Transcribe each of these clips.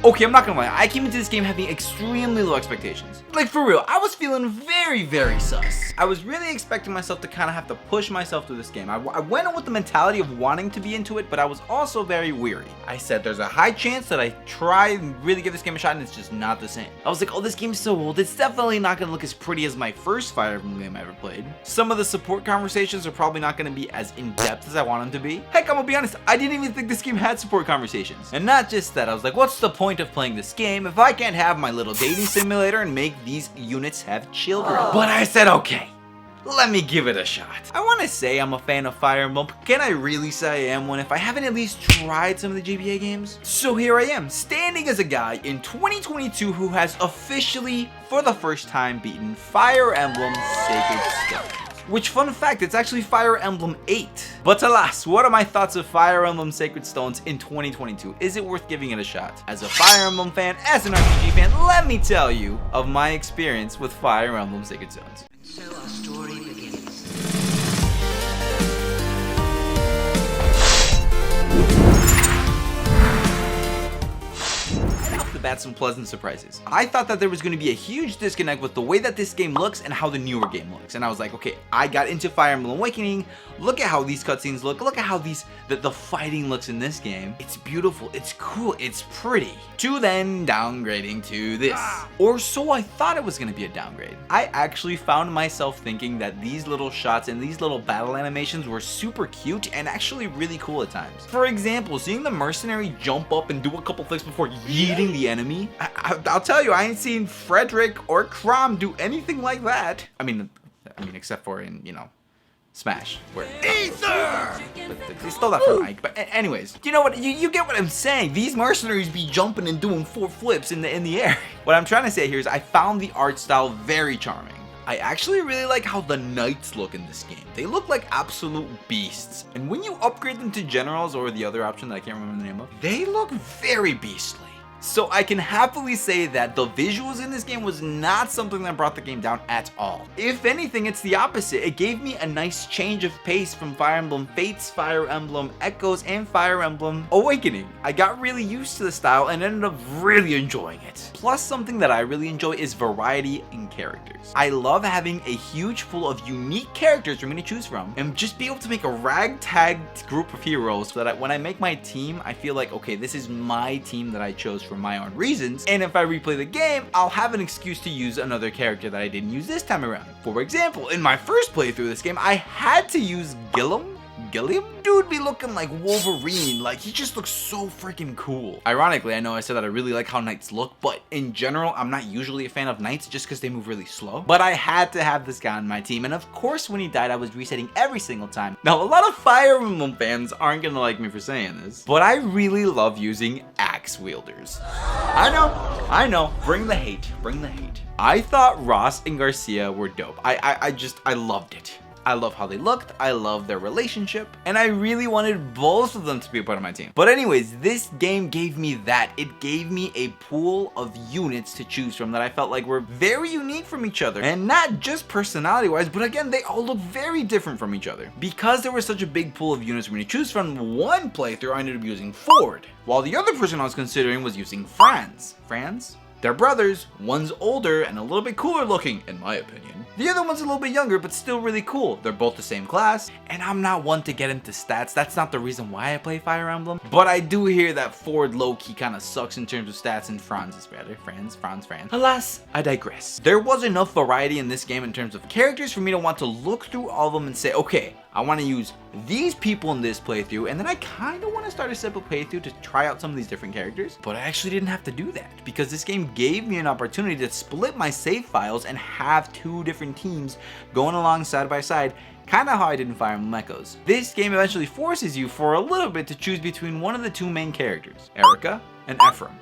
Okay, I'm not gonna lie, I came into this game having extremely low expectations. Like, for real, I was feeling very, very sus. I was really expecting myself to kind of have to push myself through this game. I went in with the mentality of wanting to be into it, but I was also very weary. I said there's a high chance that I try and really give this game a shot and it's just not the same. I was like, oh, this game's so old, it's definitely not gonna look as pretty as my first Fire Emblem game I ever played. Some of the support conversations are probably not gonna be as in-depth as I want them to be. Heck, I'm gonna be honest, I didn't even think this game had support conversations. And not just that, I was like, what's the point of playing this game if I can't have my little dating simulator and make these units have children? But I said, okay, let me give it a shot. I want to say I'm a fan of Fire Emblem, but can I really say I am one if I haven't at least tried some of the GBA games? So here I am, standing as a guy in 2022 who has officially, for the first time, beaten Fire Emblem Sacred Stones. Which, fun fact, it's actually Fire Emblem 8. But alas, what are my thoughts of Fire Emblem Sacred Stones in 2022? Is it worth giving it a shot? As a Fire Emblem fan, as an RPG fan, let me tell you of my experience with Fire Emblem Sacred Stones. So our story begins. Bat some pleasant surprises. I thought that there was going to be a huge disconnect with the way that this game looks and how the newer game looks, and I was like, okay, I got into Fire Emblem Awakening, look at how these cutscenes look at how the fighting looks in this game. It's beautiful, it's cool, it's pretty. To then downgrading to this. Or so I thought it was going to be a downgrade. I actually found myself thinking that these little shots and these little battle animations were super cute and actually really cool at times. For example, seeing the mercenary jump up and do a couple flips before yeeting the enemy. I'll tell you, I ain't seen Frederick or Crom do anything like that. I mean, except for in, you know, Smash, where Ether! But they stole that from Ike. But anyways, you know what? You get what I'm saying. These mercenaries be jumping and doing 4 flips in the air. What I'm trying to say here is I found the art style very charming. I actually really like how the knights look in this game. They look like absolute beasts. And when you upgrade them to generals or the other option that I can't remember the name of, they look very beastly. So I can happily say that the visuals in this game was not something that brought the game down at all. If anything, it's the opposite. It gave me a nice change of pace from Fire Emblem Fates, Fire Emblem Echoes, and Fire Emblem Awakening. I got really used to the style and ended up really enjoying it. Plus, something that I really enjoy is variety in characters. I love having a huge pool of unique characters for me to choose from and just be able to make a ragtag group of heroes so that when I make my team, I feel like, okay, this is my team that I chose for my own reasons, and if I replay the game, I'll have an excuse to use another character that I didn't use this time around. For example, in my first playthrough of this game, I had to use Gilliam? Dude be looking like Wolverine, like he just looks so freaking cool. Ironically, I know I said that I really like how knights look, but in general, I'm not usually a fan of knights just because they move really slow. But I had to have this guy on my team, and of course when he died, I was resetting every single time. Now, a lot of Fire Emblem fans aren't gonna like me for saying this, but I really love using axe wielders. I know, bring the hate. I thought Ross and Garcia were dope. I loved it. I love how they looked, I love their relationship, and I really wanted both of them to be a part of my team. But anyways, this game gave me that. It gave me a pool of units to choose from that I felt like were very unique from each other. And not just personality-wise, but again, they all look very different from each other. Because there was such a big pool of units for me to choose from, one playthrough I ended up using Ford, while the other person I was considering was using Franz. They're brothers, one's older and a little bit cooler looking, in my opinion. The other one's a little bit younger, but still really cool. They're both the same class, and I'm not one to get into stats. That's not the reason why I play Fire Emblem. But I do hear that Ford low-key kind of sucks in terms of stats, and Franz is better. Franz. Alas, I digress. There was enough variety in this game in terms of characters for me to want to look through all of them and say, okay, I want to use these people in this playthrough, and then I kind of want to start a separate playthrough to try out some of these different characters. But I actually didn't have to do that because this game gave me an opportunity to split my save files and have 2 different teams going along side by side, kind of how I did in Fire Emblem Echoes. This game eventually forces you for a little bit to choose between one of the 2 main characters, Erica and Ephraim.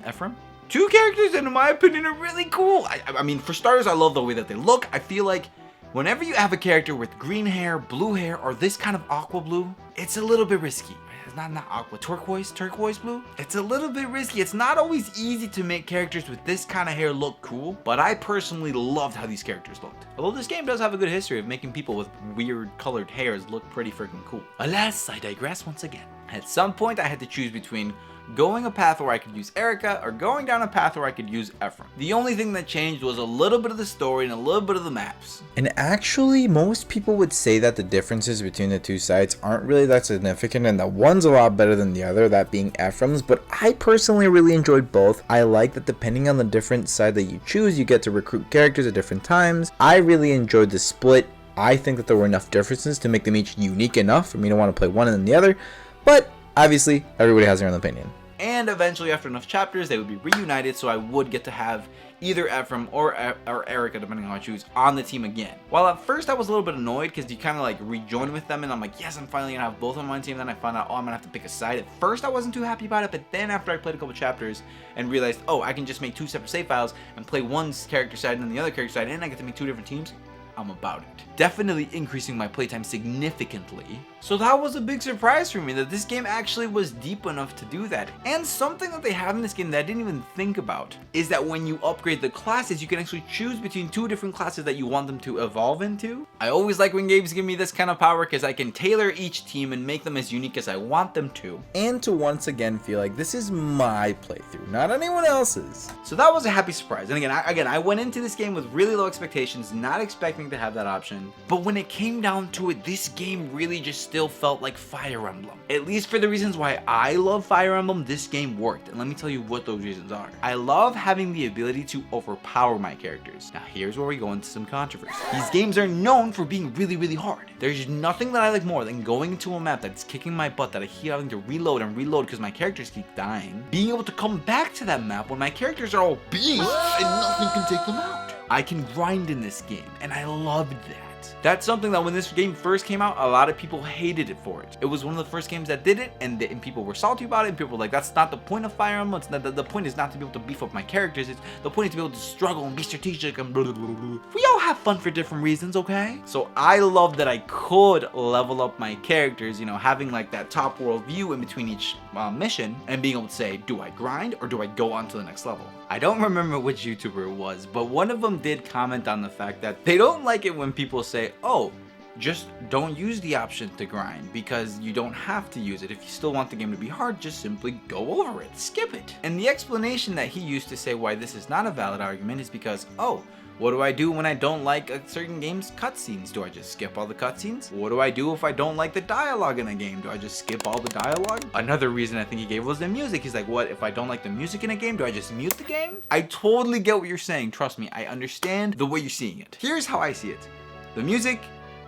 Ephraim? 2 characters that in my opinion are really cool. I mean, for starters, I love the way that they look. I feel like whenever you have a character with green hair, blue hair, or this kind of aqua blue, it's a little bit risky. It's not aqua, turquoise blue. It's a little bit risky. It's not always easy to make characters with this kind of hair look cool, but I personally loved how these characters looked. Although this game does have a good history of making people with weird colored hairs look pretty freaking cool. Alas, I digress once again. At some point, I had to choose between going a path where I could use Erica or going down a path where I could use Ephraim. The only thing that changed was a little bit of the story and a little bit of the maps. And actually, most people would say that the differences between the two sides aren't really that significant and that one's a lot better than the other, that being Ephraim's, but I personally really enjoyed both. I like that depending on the different side that you choose, you get to recruit characters at different times. I really enjoyed the split. I think that there were enough differences to make them each unique enough for me to want to play one and then the other, but obviously, everybody has their own opinion. And eventually, after enough chapters, they would be reunited, so I would get to have either Ephraim or Erica, depending on how I choose, on the team again. While at first I was a little bit annoyed because you kind of like rejoin with them and I'm like, yes, I'm finally gonna have both on my team. Then I found out, oh, I'm gonna have to pick a side. At first I wasn't too happy about it, but then after I played a couple chapters and realized, oh, I can just make 2 separate save files and play one character side and then the other character side, and I get to make 2 different teams, I'm about it. Definitely increasing my playtime significantly. So that was a big surprise for me that this game actually was deep enough to do that. And something that they have in this game that I didn't even think about is that when you upgrade the classes, you can actually choose between 2 different classes that you want them to evolve into. I always like when games give me this kind of power because I can tailor each team and make them as unique as I want them to. And to once again feel like this is my playthrough, not anyone else's. So that was a happy surprise. And again, I went into this game with really low expectations, not expecting to have that option. But when it came down to it, this game really just still felt like Fire Emblem. At least for the reasons why I love Fire Emblem, this game worked. And let me tell you what those reasons are. I love having the ability to overpower my characters. Now here's where we go into some controversy. These games are known for being really, really hard. There's nothing that I like more than going into a map that's kicking my butt, that I keep having to reload and reload because my characters keep dying. Being able to come back to that map when my characters are all beasts and nothing can take them out. I can grind in this game, and I loved that. That's something that when this game first came out, a lot of people hated it for it. It was one of the first games that did it, and people were salty about it, and people were like, that's not the point of Fire Emblem. It's not, the point is not to be able to beef up my characters. The point is to be able to struggle and be strategic and blah, blah, blah, blah. We all have fun for different reasons, okay? So I love that I could level up my characters, you know, having like that top world view in between each mission, and being able to say, do I grind or do I go on to the next level? I don't remember which YouTuber it was, but one of them did comment on the fact that they don't like it when people say, oh, just don't use the option to grind because you don't have to use it. If you still want the game to be hard, just simply go over it, skip it. And the explanation that he used to say why this is not a valid argument is because, oh, what do I do when I don't like a certain game's cutscenes? Do I just skip all the cutscenes? What do I do if I don't like the dialogue in a game? Do I just skip all the dialogue? Another reason I think he gave was the music. He's like, what, if I don't like the music in a game, do I just mute the game? I totally get what you're saying. Trust me, I understand the way you're seeing it. Here's how I see it. The music,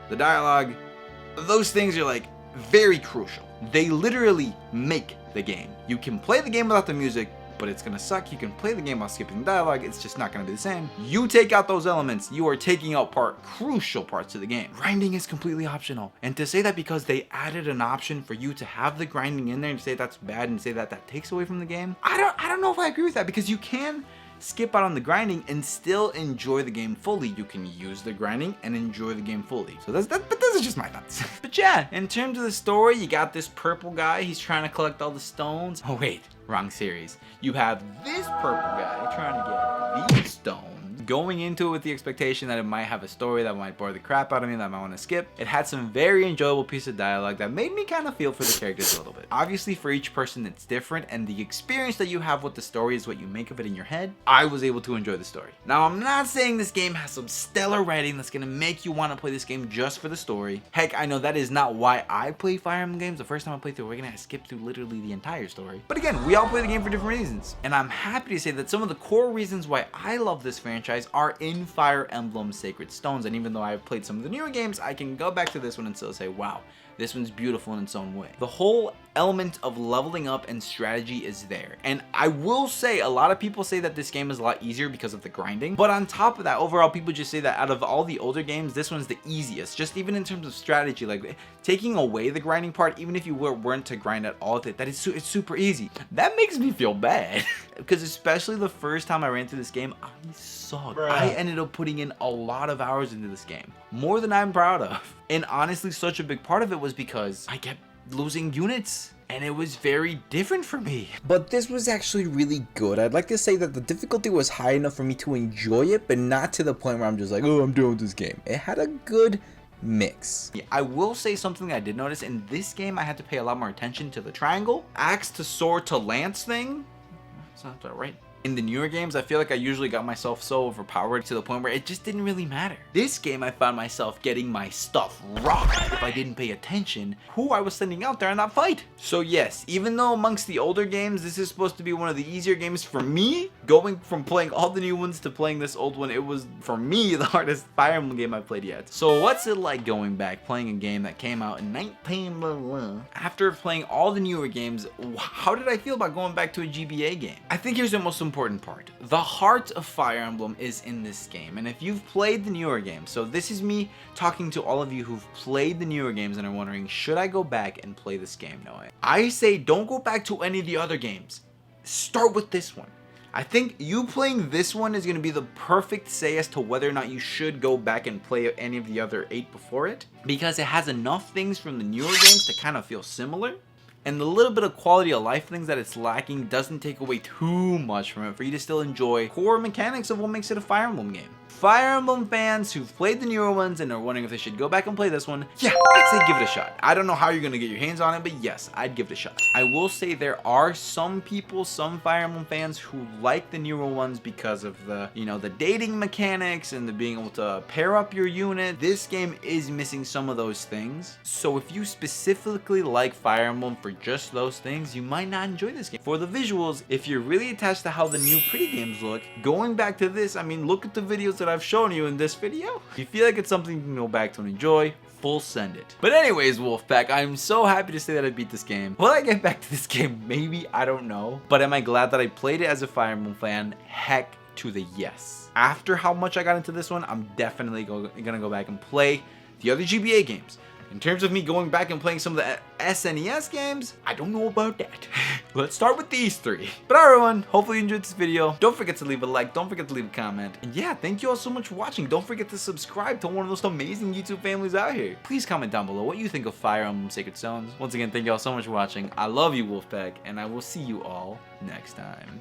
the dialogue, those things are like very crucial. They literally make the game. You can play the game without the music, but it's gonna suck. You can play the game while skipping the dialogue, it's just not gonna be the same. You take out those elements, you are taking out crucial parts of the game. Grinding is completely optional. And to say that because they added an option for you to have the grinding in there and say that's bad and say that that takes away from the game, I don't know if I agree with that, because you can skip out on the grinding and still enjoy the game fully. You can use the grinding and enjoy the game fully. So but this is just my thoughts. But yeah, in terms of the story, you got this purple guy, he's trying to collect all the stones. Oh wait, wrong series. You have this purple guy trying to get these stones, going into it with the expectation that it might have a story that might bore the crap out of me, that I might want to skip. It had some very enjoyable piece of dialogue that made me kind of feel for the characters a little bit. Obviously, for each person it's different, and the experience that you have with the story is what you make of it in your head. I was able to enjoy the story. Now, I'm not saying this game has some stellar writing that's gonna make you want to play this game just for the story. Heck, I know that is not why I play Fire Emblem games. The first time I played through Awakening, I skipped through literally the entire story. But again, we all play the game for different reasons, and I'm happy to say that some of the core reasons why I love this franchise are in Fire Emblem Sacred Stones. And even though I've played some of the newer games, I can go back to this one and still say, wow, this one's beautiful in its own way. The whole element of leveling up and strategy is there. And I will say, a lot of people say that this game is a lot easier because of the grinding. But on top of that, overall, people just say that out of all the older games, this one's the easiest. Just even in terms of strategy, like taking away the grinding part, even if you weren't to grind at all, it's super easy. That makes me feel bad. Because especially the first time I ran through this game, I sucked. Bruh. I ended up putting in a lot of hours into this game. More than I'm proud of. And honestly, such a big part of it was because I kept losing units, and it was very different for me. But this was actually really good. I'd like to say that the difficulty was high enough for me to enjoy it, but not to the point where I'm just like, oh, I'm done with this game. It had a good mix. Yeah, I will say something I did notice. In this game, I had to pay a lot more attention to the triangle, axe to sword to lance thing. That's not that right. In the newer games, I feel like I usually got myself so overpowered to the point where it just didn't really matter. This game, I found myself getting my stuff rocked if I didn't pay attention who I was sending out there in that fight. So yes, even though amongst the older games, this is supposed to be one of the easier games for me, going from playing all the new ones to playing this old one, it was, for me, the hardest Fire Emblem game I've played yet. So what's it like going back, playing a game that came out in 19... After playing all the newer games, how did I feel about going back to a GBA game? I think here's the most important part. The heart of Fire Emblem is in this game, and if you've played the newer games, so this is me talking to all of you who've played the newer games and are wondering, should I go back and play this game, Noah? I say don't go back to any of the other games. Start with this one. I think you playing this one is going to be the perfect say as to whether or not you should go back and play any of the other 8 before it, because it has enough things from the newer games to kind of feel similar. And the little bit of quality of life things that it's lacking doesn't take away too much from it for you to still enjoy core mechanics of what makes it a Fire Emblem game. Fire Emblem fans who've played the newer ones and are wondering if they should go back and play this one, yeah, I'd say give it a shot. I don't know how you're going to get your hands on it, but yes, I'd give it a shot. I will say there are some people, some Fire Emblem fans who like the newer ones because of the, you know, the dating mechanics and the being able to pair up your unit. This game is missing some of those things. So if you specifically like Fire Emblem for just those things, you might not enjoy this game. For the visuals, if you're really attached to how the new pretty games look, going back to this, I mean, look at the videos that I've shown you in this video. If you feel like it's something you can go back to and enjoy, full send it. But anyways, Wolfpack, I'm so happy to say that I beat this game. Will I get back to this game? Maybe, I don't know. But am I glad that I played it as a Fire Emblem fan? Heck to the yes. After how much I got into this one, I'm definitely gonna go back and play the other GBA games. In terms of me going back and playing some of the SNES games, I don't know about that. Let's start with these 3. But everyone, hopefully you enjoyed this video. Don't forget to leave a like, don't forget to leave a comment. And yeah, thank you all so much for watching. Don't forget to subscribe to one of those amazing YouTube families out here. Please comment down below what you think of Fire Emblem Sacred Stones. Once again, thank you all so much for watching. I love you, Wolfpack, and I will see you all next time.